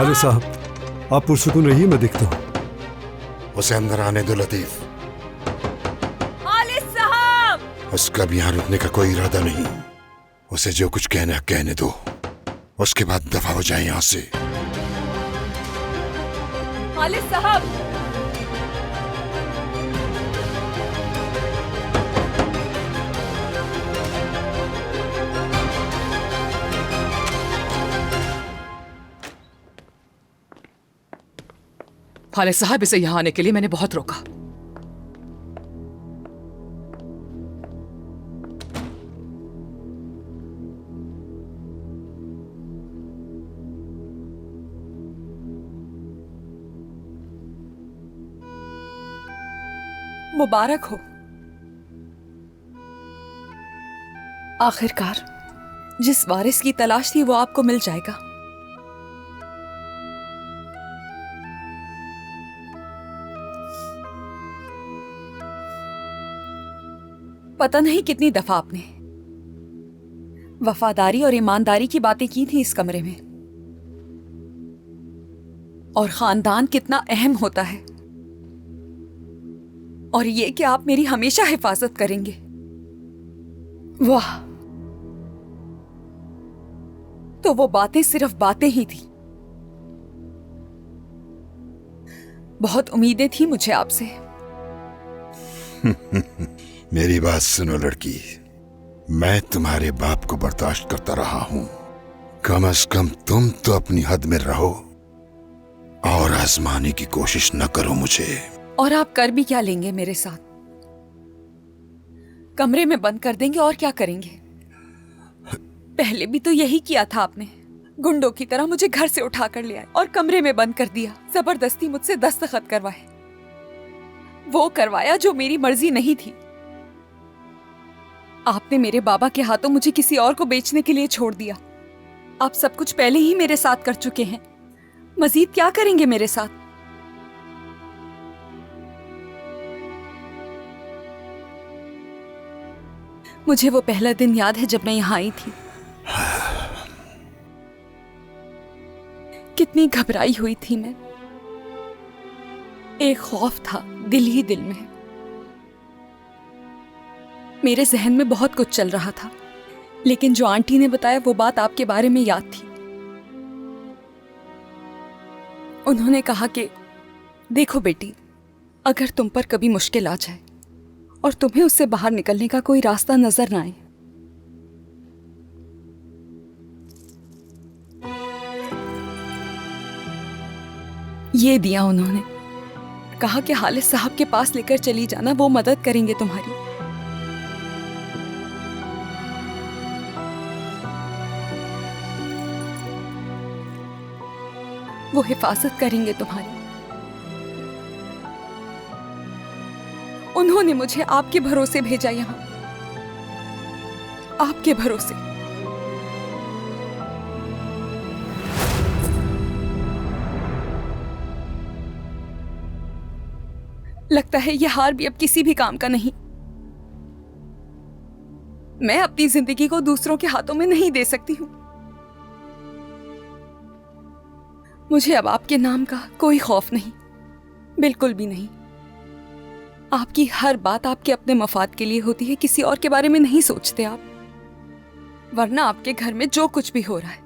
अरे साहब, आप पुरसुकून रहिए, मैं देखता हूँ। उसे अंदर आने दो लतीफ। खालिद साहब! उसका भी यहाँ रुकने का कोई इरादा नहीं। उसे जो कुछ कहना है कहने दो, उसके बाद दफा हो जाए यहाँ से। खालिद साहब! खालिद साहब, इसे यहाँ आने के लिए मैंने बहुत रोका। मुबारक हो। आखिरकार जिस वारिस की तलाश थी वो आपको मिल जाएगा। पता नहीं कितनी दफा आपने वफादारी और ईमानदारी की बातें की थी इस कमरे में, और खानदान कितना अहम होता है, और ये कि आप मेरी हमेशा हिफाजत करेंगे। वाह! तो वो बातें सिर्फ बातें ही थी। बहुत उम्मीदें थी मुझे आपसे। मेरी बात सुनो लड़की, मैं तुम्हारे बाप को बर्दाश्त करता रहा हूं। कम से कम तुम तो अपनी हद में रहो और आजमाने की कोशिश न करो मुझे। और आप कर भी क्या लेंगे मेरे साथ? कमरे में बंद कर देंगे और क्या करेंगे? पहले भी तो यही किया था आपने। गुंडों की तरह मुझे घर से उठा कर ले आए और कमरे में बंद कर दिया। जबरदस्ती मुझसे दस्तखत करवाए। वो करवाया जो मेरी मर्जी नहीं थी। आपने मेरे बाबा के हाथों मुझे किसी और को बेचने के लिए छोड़ दिया। आप सब कुछ पहले ही मेरे साथ कर चुके हैं। मजीद क्या करेंगे मेरे साथ? मुझे वो पहला दिन याद है जब मैं यहां आई थी। कितनी घबराई हुई थी मैं। एक खौफ था दिल ही दिल में। मेरे जहन में बहुत कुछ चल रहा था, लेकिन जो आंटी ने बताया वो बात आपके बारे में याद थी। उन्होंने कहा कि देखो बेटी, अगर तुम पर कभी मुश्किल आ जाए और तुम्हें उससे बाहर निकलने का कोई रास्ता नजर ना आए, ये दिया उन्होंने। कहा कि हालिद साहब के पास लेकर चली जाना, वो मदद करेंगे तुम्हारी। वो हिफाजत करेंगे तुम्हारी। उन्होंने मुझे आपके भरोसे भेजा यहां, आपके भरोसे। लगता है यह हार भी अब किसी भी काम का नहीं। मैं अपनी जिंदगी को दूसरों के हाथों में नहीं दे सकती हूं। मुझे अब आपके नाम का कोई खौफ नहीं, बिल्कुल भी नहीं। आपकी हर बात आपके अपने मफाद के लिए होती है, किसी और के बारे में नहीं सोचते आप। वरना आपके घर में जो कुछ भी हो रहा है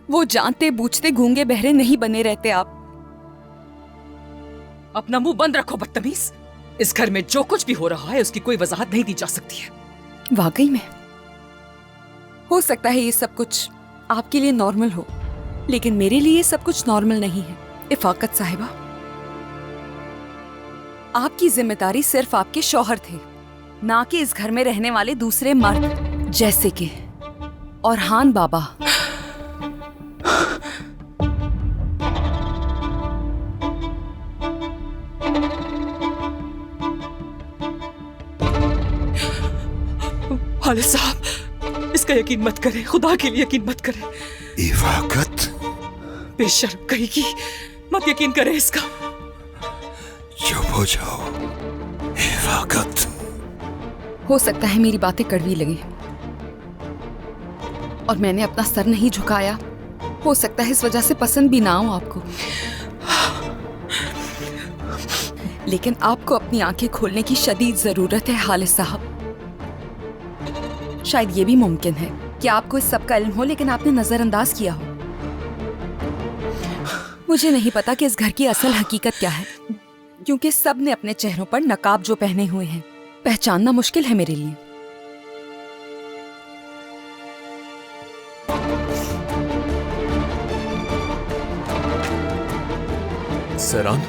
वो जानते बूझते गूंगे बहरे नहीं बने रहते आप। अपना मुंह बंद रखो बदतमीज। इस घर में जो कुछ भी हो रहा है उसकी कोई वजाहत नहीं दी जा सकती है। वाकई में हो सकता है ये सब कुछ आपके लिए नॉर्मल हो, लेकिन मेरे लिए ये सब कुछ नॉर्मल नहीं है। इफाकत साहिबा, आपकी जिम्मेदारी सिर्फ आपके शौहर थे, ना कि इस घर में रहने वाले दूसरे मर्द, जैसे कि औरहान बाबा। हालिद साहब, इसका यकीन मत करें, खुदा के लिए यकीन मत करें। इफाकत, बेशर्म कहेगी, मत यकीन करें इसका। चुप हो जाओ इफाकत। हो सकता है मेरी बातें कड़वी लगे और मैंने अपना सर नहीं झुकाया हो सकता है इस वजह से पसंद भी ना हो आपको, लेकिन आपको अपनी आंखें खोलने की शदीद जरूरत है हालिस साहब। शायद ये भी मुमकिन है कि आपको इस सब का इल्म हो लेकिन आपने नजरअंदाज किया हो। मुझे नहीं पता कि इस घर की असल हकीकत क्या है, क्योंकि सब ने अपने चेहरों पर नकाब जो पहने हुए हैं पहचानना मुश्किल है मेरे लिए। सेरान,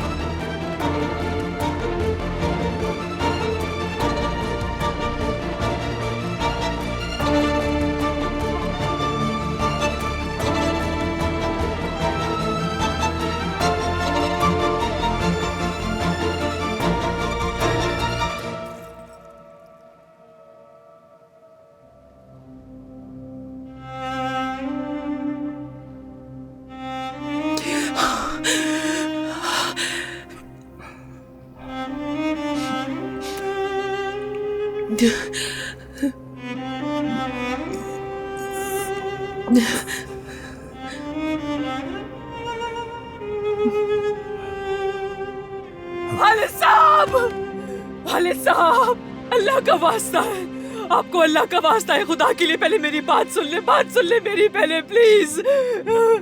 वालिद साहब, अल्लाह का वास्ता है, आपको अल्लाह का वास्ता है, खुदा के लिए पहले मेरी बात सुन ले मेरी पहले प्लीज।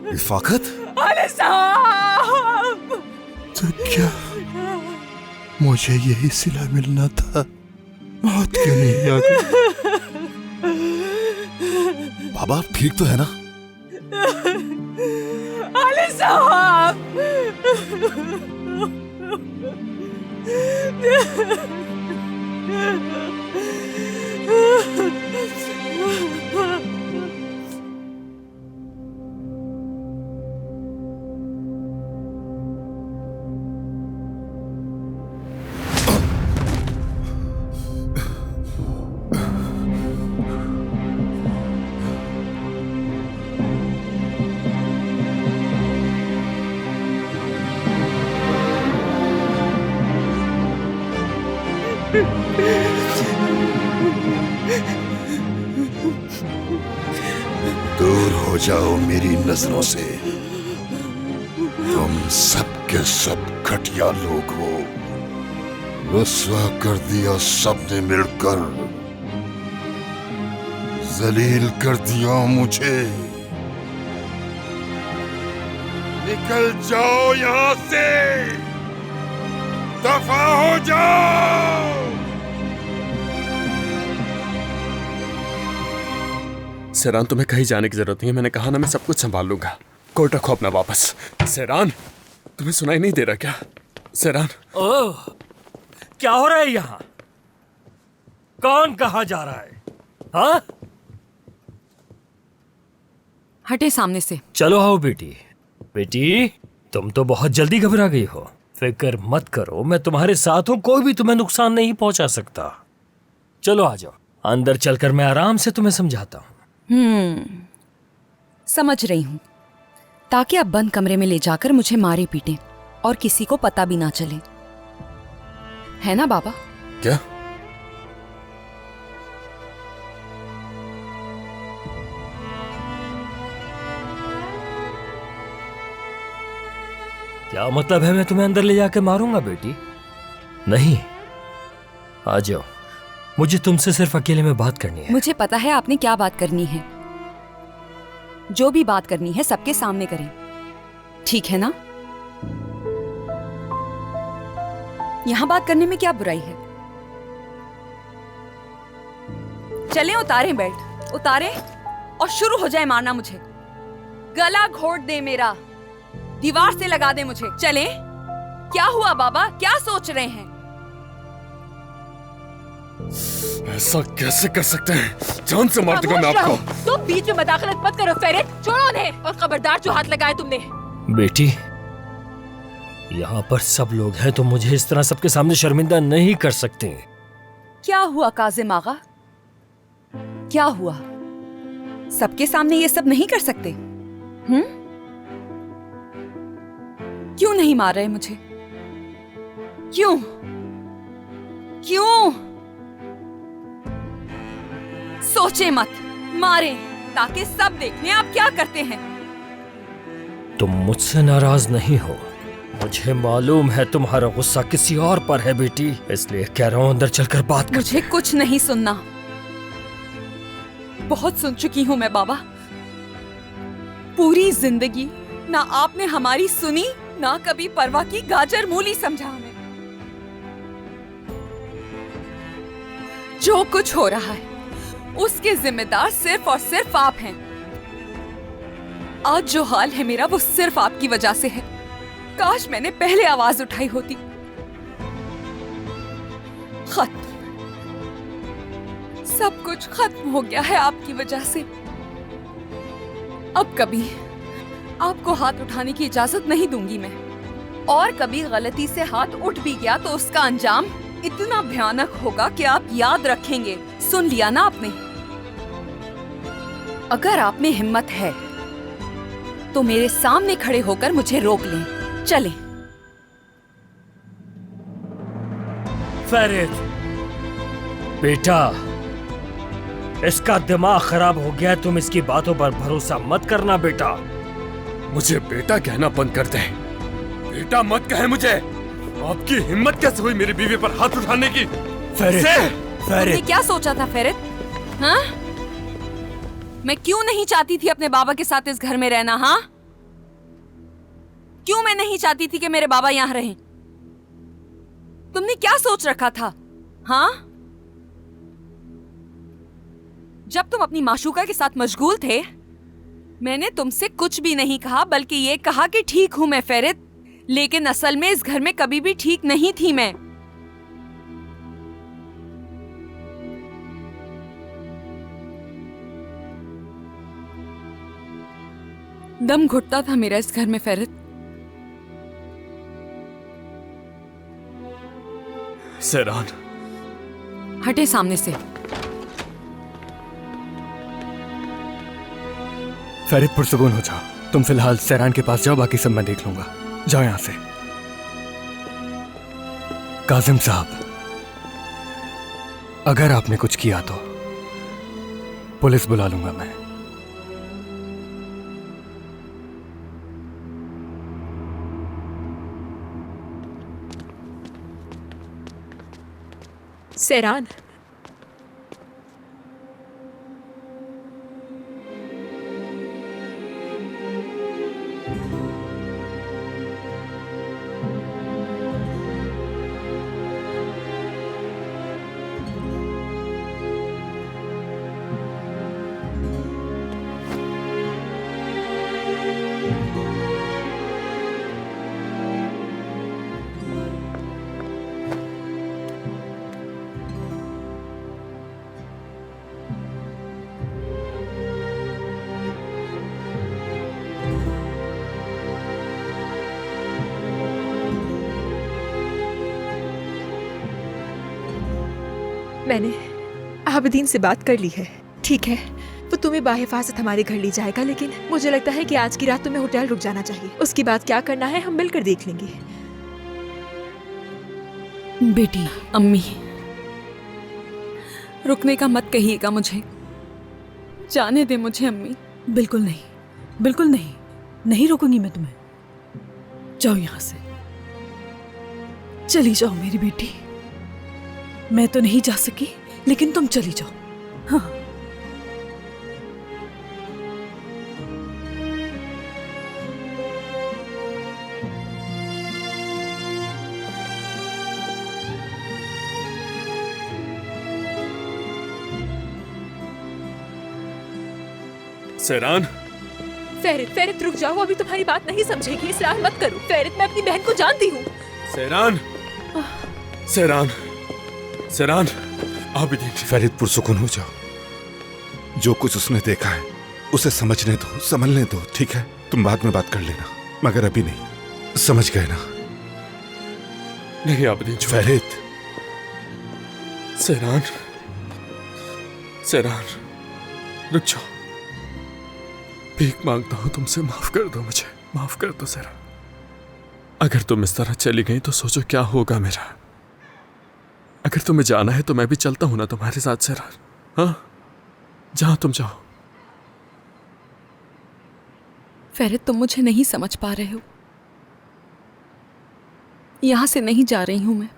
रिफाकत, वालिद साहब, तो क्या मुझे यही सिला मिलना था? मौत क्यों नहीं आ गई? बाबा आप ठीक तो है ना? वालिद साहब, दूर हो जाओ मेरी नजरों से। तुम सब के सब घटिया लोग हो। रुस्वा कर दिया सबने मिलकर, जलील कर दिया मुझे। निकल जाओ यहां से, दफा हो जाओ। सेरान, तुम्हें कहीं जाने की जरूरत नहीं है। मैंने कहा ना, मैं सब कुछ संभाल लूंगा। कोट रखो अपना वापस। सेरान, तुम्हें सुनाई नहीं दे रहा क्या? सेरान, ओह, क्या हो रहा है यहाँ? कौन कहाँ जा रहा है? हाँ? हटे सामने से। चलो आओ बेटी। बेटी, तुम तो बहुत जल्दी घबरा गई हो। फिक्र मत करो, मैं तुम्हारे साथ हूँ, कोई भी तुम्हें नुकसान नहीं पहुंचा सकता। चलो आ जाओ, अंदर चलकर मैं आराम से तुम्हें समझाता हूँ। समझ रही हूँ, ताकि आप बंद कमरे में ले जाकर मुझे मारे पीटे और किसी को पता भी ना चले, है ना बाबा? क्या? क्या मतलब है मैं तुम्हें अंदर ले जाकर मारूंगा बेटी? नहीं, आ जाओ, मुझे तुमसे सिर्फ अकेले में बात करनी है। मुझे पता है आपने क्या बात करनी है। जो भी बात करनी है सबके सामने करें, ठीक है ना? यहां बात करने में क्या बुराई है? चलें, उतारें बेल्ट, उतारें और शुरू हो जाए मारना मुझे। गला घोट दे मेरा, दीवार से लगा दे मुझे। चलें। क्या हुआ बाबा, क्या सोच रहे हैं? ऐसा कैसे कर सकते हैं? जान से मार दूंगा मैं आपको। तुम बीच में मदाखलत मत करो फेरित, छोड़ो उन्हें। और खबरदार जो हाथ लगाए तुमने। बेटी, यहाँ पर सब लोग हैं, तो मुझे इस तरह सबके सामने शर्मिंदा नहीं कर सकते। क्या हुआ काजिम आगा, क्या हुआ? सबके सामने ये सब नहीं कर सकते? क्यों नहीं मार रहे मुझे? क्यों? क्यों? सोचे मत, मारें ताकि सब देखें आप क्या करते हैं। तुम मुझसे नाराज नहीं हो। मुझे मालूम है तुम्हारा गुस्सा किसी और पर है बेटी, इसलिए कह रहा हूं अंदर चलकर बात कर। मुझे कुछ नहीं सुनना, बहुत सुन चुकी हूं मैं बाबा। पूरी जिंदगी ना आपने हमारी सुनी, ना कभी परवाह की, गाजर मूली समझा हमें। जो कुछ हो रहा है उसके जिम्मेदार सिर्फ और सिर्फ आप हैं। आज जो हाल है मेरा वो सिर्फ आपकी वजह से है। काश मैंने पहले आवाज उठाई होती। खत्म, सब कुछ खत्म हो गया है आपकी वजह से। अब कभी आपको हाथ उठाने की इजाजत नहीं दूंगी मैं। और कभी गलती से हाथ उठ भी गया तो उसका अंजाम इतना भयानक होगा कि आप याद रखेंगे। सुन लिया ना आपने? अगर आप में हिम्मत है तो मेरे सामने खड़े होकर मुझे रोक लें। चलें। फेरित बेटा, इसका दिमाग खराब हो गया है, तुम इसकी बातों पर भरोसा मत करना बेटा। मुझे बेटा कहना बंद कर दे। बेटा मत कहे मुझे। आपकी हिम्मत कैसे हुई मेरी बीवी पर हाथ उठाने की? फेरित, तुमने फेरित, क्या सोचा था फेरित? हाँ? मैं क्यों नहीं चाहती थी अपने बाबा के साथ इस घर में रहना? हाँ, क्यों मैं नहीं चाहती थी कि मेरे बाबा यहां रहें? तुमने क्या सोच रखा था? हाँ, जब तुम अपनी माशूका के साथ मशगूल थे मैंने तुमसे कुछ भी नहीं कहा, बल्कि ये कहा कि ठीक हूं मैं फेरित, लेकिन असल में इस घर में कभी भी ठीक नहीं थी मैं। दम घुटता था मेरा इस घर में फेरित। सेरान, हटे सामने से। फेरित पुरसुकून हो जाओ। तुम फिलहाल सेरान के पास जाओ, बाकी सब मैं देख लूंगा। जाओ यहां से। काजिम साहब, अगर आपने कुछ किया तो पुलिस बुला लूंगा मैं। सेरान, मैंने आबदीन से बात कर ली है। ठीक है, वो तुम्हें बाहिफाजत हमारे घर ले जाएगा, लेकिन मुझे लगता है कि आज की रात तुम्हें होटल रुक जाना चाहिए। उसके बाद क्या करना है हम मिलकर देख लेंगे। बेटी, अम्मी, रुकने का मत कहिएगा मुझे। जाने दे मुझे अम्मी। बिल्कुल नहीं, बिल्कुल नहीं, नहीं रोकूंगी मैं तुम्हें। जाओ यहां से, चली जाओ मेरी बेटी। मैं तो नहीं जा सकी, लेकिन तुम चली जाओ। हाँ, सेरान, फेरित, फेरित रुक जाओ, अभी तुम्हारी बात नहीं समझेगी, इसरार मत करो। फेरित, मैं अपनी बहन को जानती हूँ। सेरान, सेरान, सेरान, आबिदीन। फेरित पुरसुकून हो जाओ। जो कुछ उसने देखा है उसे समझने दो, संभलने दो, ठीक है? तुम बाद में बात कर लेना, मगर अभी नहीं। समझ गए ना? नहीं आबिदीन, फेरित। सेरान, सेरान, रुक जाओ। भीख मांगता हूं तुमसे, माफ कर दो मुझे, माफ कर दो सेरान। अगर तुम इस तरह चली गई तो सोचो क्या होगा मेरा। अगर तुम्हें जाना है तो मैं भी चलता हूं ना तुम्हारे साथ सेरान। हाँ, जहां तुम जाओ। फेरित, तुम मुझे नहीं समझ पा रहे हो। यहां से नहीं जा रही हूं मैं।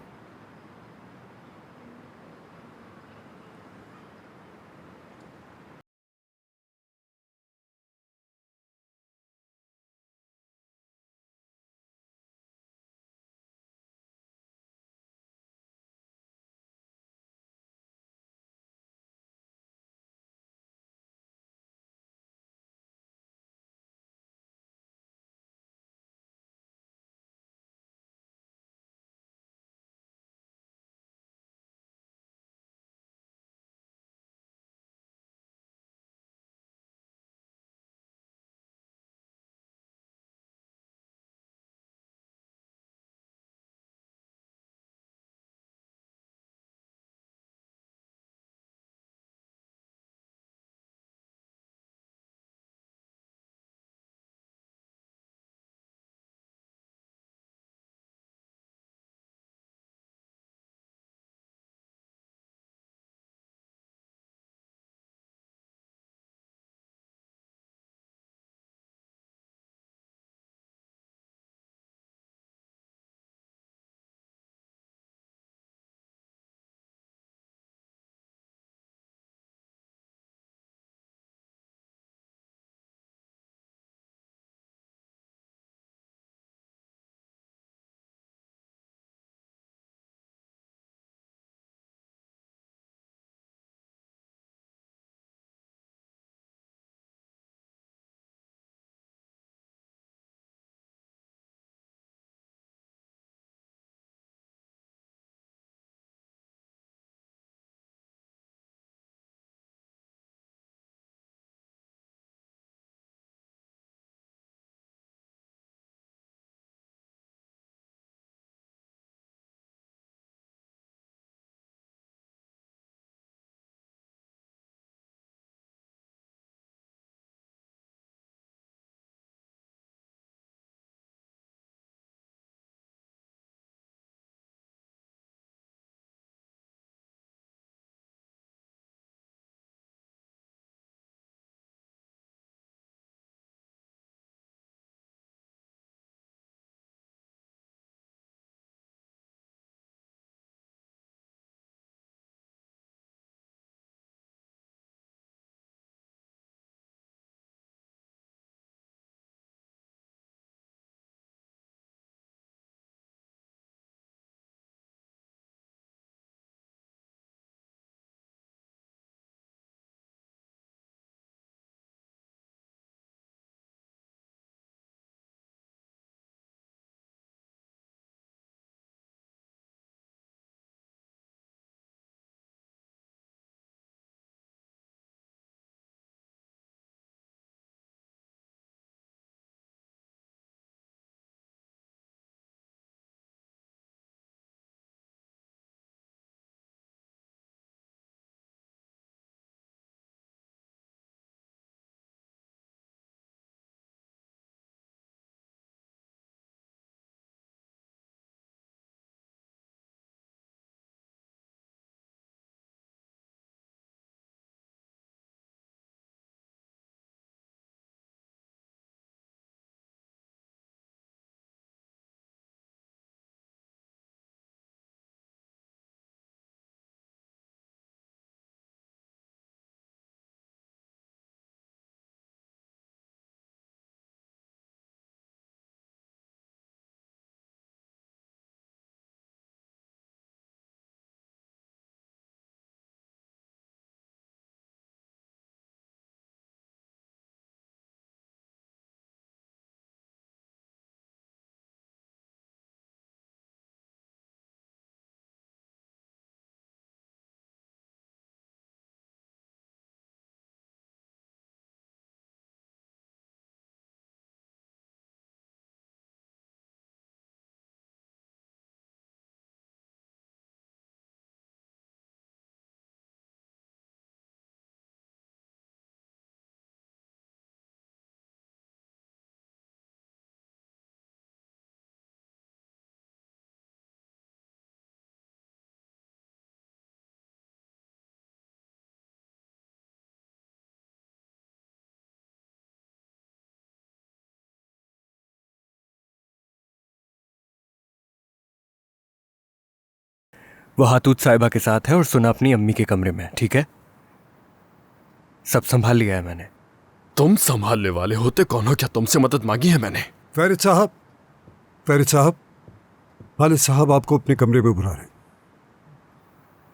वो हातूत साहिबा के साथ है और सुना अपनी अम्मी के कमरे में, ठीक है? सब संभाल लिया है मैंने। तुम संभालने वाले होते कौन हो? क्या तुमसे मदद मांगी है मैंने? फैरिद साहब, खालिद साहब आपको अपने कमरे में बुला रहे हैं।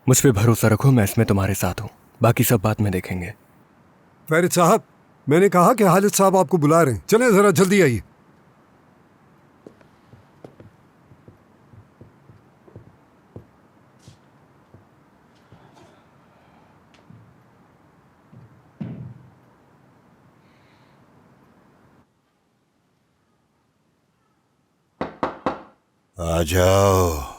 मुझ पे भरोसा रखो, मैं इसमें तुम्हारे साथ हूँ, बाकी सब बात में देखेंगे। फैरिद साहब, मैंने कहा कि खालिद साहब आपको बुला रहे हैं, चलें जरा जल्दी आइए। आ जाओ।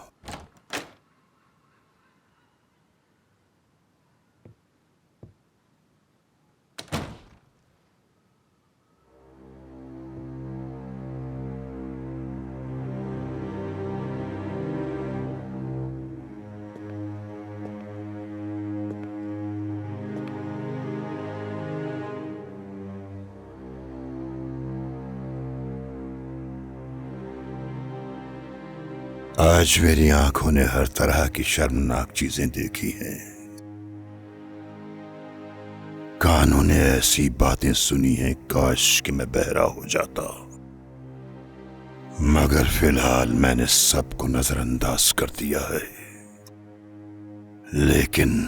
आज मेरी आंखों ने हर तरह की शर्मनाक चीजें देखी हैं। कानों ने ऐसी बातें सुनी हैं, काश कि मैं बहरा हो जाता। मगर फिलहाल मैंने सबको नजरअंदाज कर दिया है। लेकिन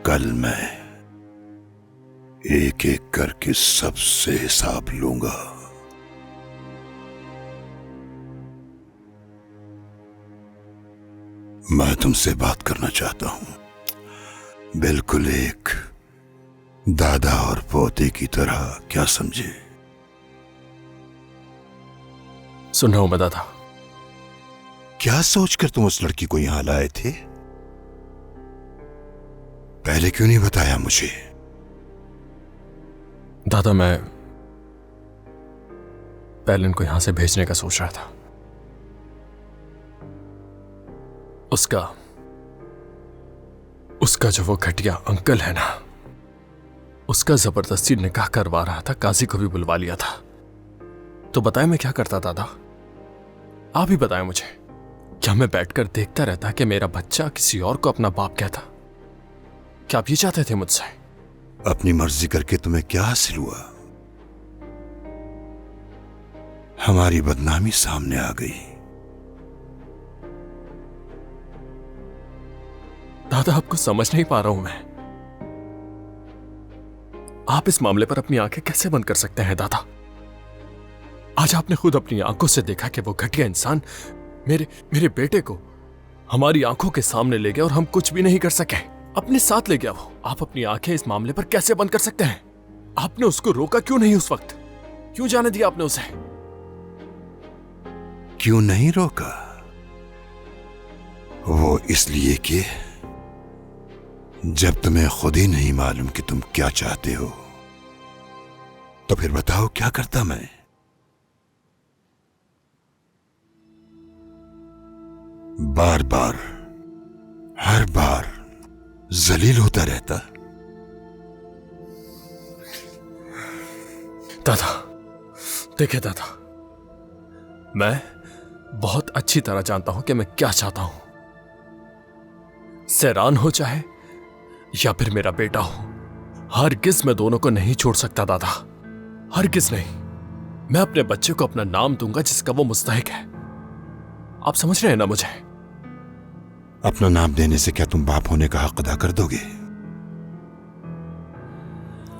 कल मैं एक एक करके सबसे हिसाब लूंगा। मैं तुमसे बात करना चाहता हूं, बिल्कुल एक दादा और पोते की तरह, क्या समझे? सुन रहा हूं मैं दादा। क्या सोचकर तुम उस लड़की को यहां लाए थे? पहले क्यों नहीं बताया मुझे? दादा, मैं पहले इनको यहां से भेजने का सोच रहा था। उसका जो वो घटिया अंकल है ना, उसका जबरदस्ती निकाह करवा रहा था, काजी को भी बुलवा लिया था। तो बताए मैं क्या करता दादा? आप ही बताएं मुझे। क्या मैं बैठकर देखता रहता कि मेरा बच्चा किसी और को अपना बाप कहता? क्या आप ये चाहते थे मुझसे? अपनी मर्जी करके तुम्हें क्या हासिल हुआ? हमारी बदनामी सामने आ गई। दादा, आपको समझ नहीं पा रहा हूं मैं। आप इस मामले पर अपनी आंखें कैसे बंद कर सकते हैं दादा? आज आपने खुद अपनी आंखों से देखा कि वो घटिया इंसान मेरे बेटे को हमारी आंखों के सामने ले गया और हम कुछ भी नहीं कर सके। अपने साथ ले गया वो। आप अपनी आंखें इस मामले पर कैसे बंद कर सकते हैं? आपने उसको रोका क्यों नहीं उस वक्त? क्यों जाने दिया आपने उसे? क्यों नहीं रोका? वो इसलिए कि जब तुम्हें खुद ही नहीं मालूम कि तुम क्या चाहते हो, तो फिर बताओ क्या करता मैं? बार बार, हर बार जलील होता रहता। दादा, देखिए दादा, मैं बहुत अच्छी तरह जानता हूं कि मैं क्या चाहता हूं। सैरान हो चाहे या फिर मेरा बेटा हो, हरगिज मैं दोनों को नहीं छोड़ सकता दादा, हरगिज नहीं। मैं अपने बच्चे को अपना नाम दूंगा जिसका वो मुस्तहिक है। आप समझ रहे हैं ना मुझे? अपना नाम देने से क्या तुम बाप होने का हक अदा कर दोगे?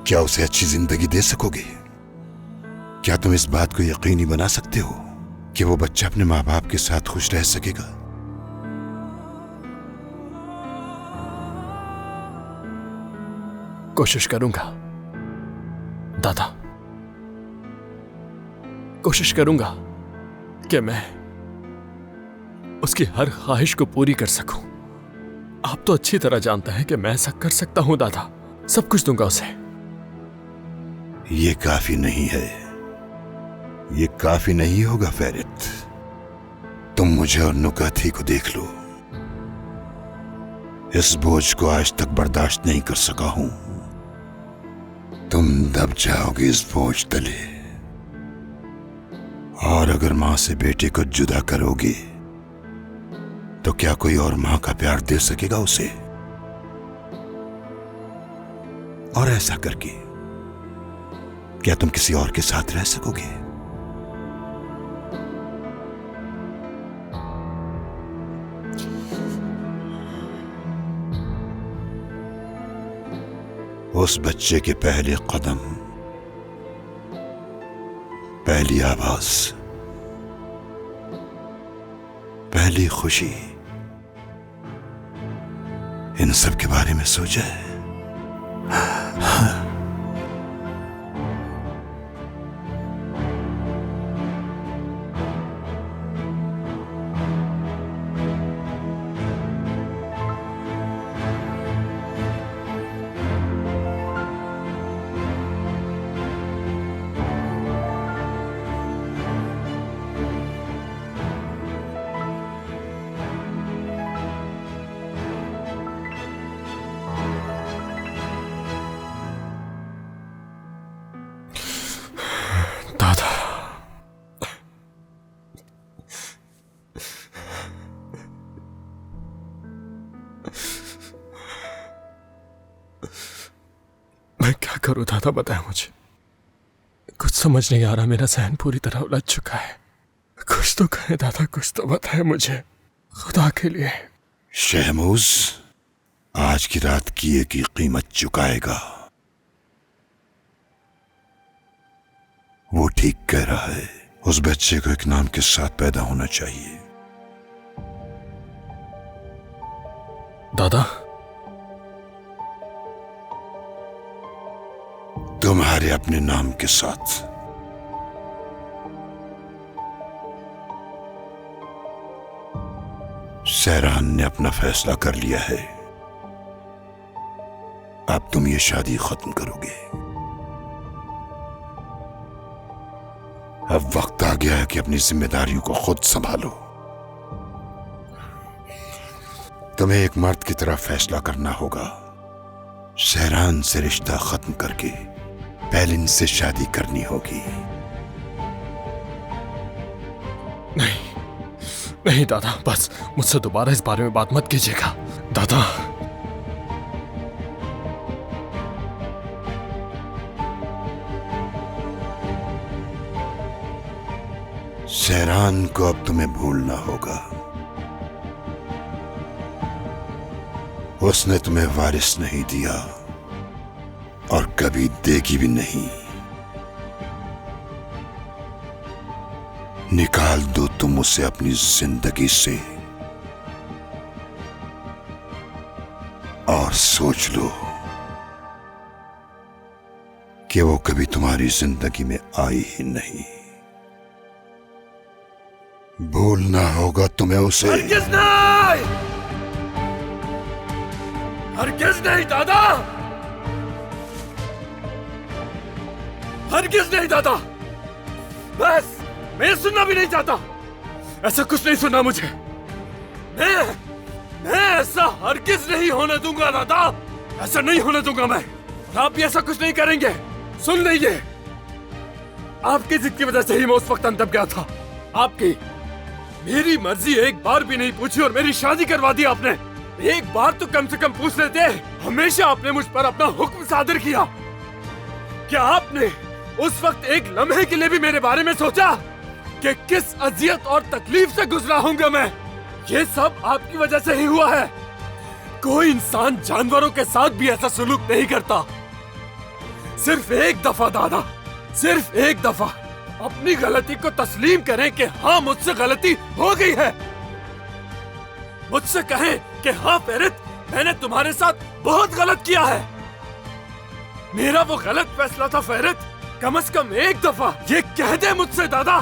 क्या उसे अच्छी जिंदगी दे सकोगे? क्या तुम इस बात को यकीनी बना सकते हो कि वो बच्चा अपने माँ बाप के साथ खुश रह सकेगा? कोशिश करूंगा दादा, कोशिश करूंगा कि मैं उसकी हर ख्वाहिश को पूरी कर सकूं। आप तो अच्छी तरह जानते हैं कि मैं ऐसा कर सकता हूं दादा, सब कुछ दूंगा उसे। ये काफी नहीं है, ये काफी नहीं होगा फैरिद। तुम मुझे और नुकाथी को देख लो। इस बोझ को आज तक बर्दाश्त नहीं कर सका हूं। तुम दब जाओगे इस बोझ तले, और अगर मां से बेटे को जुदा करोगे तो क्या कोई और मां का प्यार दे सकेगा उसे? और ऐसा करके क्या तुम किसी और के साथ रह सकोगे? उस बच्चे के पहले कदम, पहली आवाज, पहली खुशी, इन सब के बारे में सोचा है? दादा, मैं क्या करूं दादा, बताएं मुझे। कुछ समझ नहीं आ रहा, मेरा सहन पूरी तरह उलझ चुका है। कुछ तो करें दादा, कुछ तो बताएं मुझे, खुदा के लिए। शहमूज आज की रात किए की कीमत चुकाएगा। वो ठीक कह रहा है, उस बच्चे को एक नाम के साथ पैदा होना चाहिए। दादा, तुम्हारे अपने नाम के साथ। सहरान ने अपना फैसला कर लिया है। अब तुम ये शादी खत्म करोगे। अब वक्त आ गया है कि अपनी जिम्मेदारियों को खुद संभालो। तुम्हें एक मर्द की तरह फैसला करना होगा। सहरान से रिश्ता खत्म करके पैलिन से शादी करनी होगी। नहीं नहीं दादा, बस मुझसे दोबारा इस बारे में बात मत कीजिएगा दादा। सहरान को अब तुम्हें भूलना होगा। उसने तुम्हें वारिस नहीं दिया और कभी देगी भी नहीं। निकाल दो तुम उसे अपनी जिंदगी से और सोच लो कि वो कभी तुम्हारी जिंदगी में आई ही नहीं। भूलना होगा तुम्हें उसे। हरगिज़ नहीं, हरगिज़ नहीं दादा, हरगिज़ नहीं दादा। बस मैं सुनना भी नहीं चाहता, ऐसा कुछ नहीं सुनना मुझे। मैं ऐसा हरगिज़ नहीं होने दूंगा दादा, ऐसा नहीं होने दूंगा मैं। और आप भी ऐसा कुछ नहीं करेंगे। सुन लीजिए, आपकी जिद की वजह से ही मैं उस वक्त अंत गया था। आपकी मेरी मर्जी एक बार भी नहीं पूछी और मेरी शादी करवा दी आपने। एक बार तो कम से कम पूछ लेते। हमेशा आपने मुझ पर अपना हुक्म सादर किया। क्या आपने उस वक्त एक लम्हे के लिए भी मेरे बारे में सोचा कि किस अजियत और तकलीफ से गुजरा हूंगा मैं? ये सब आपकी वजह से ही हुआ है। कोई इंसान जानवरों के साथ भी ऐसा सलूक नहीं करता। सिर्फ एक दफा दादा, सिर्फ एक दफा अपनी गलती को तस्लीम करें कि हाँ मुझसे गलती हो गई है। मुझसे कहें कि हाँ फेरित, मैंने तुम्हारे साथ बहुत गलत किया है। मेरा वो गलत फैसला था फेरित। कम से कम एक दफा ये कह दे मुझसे दादा।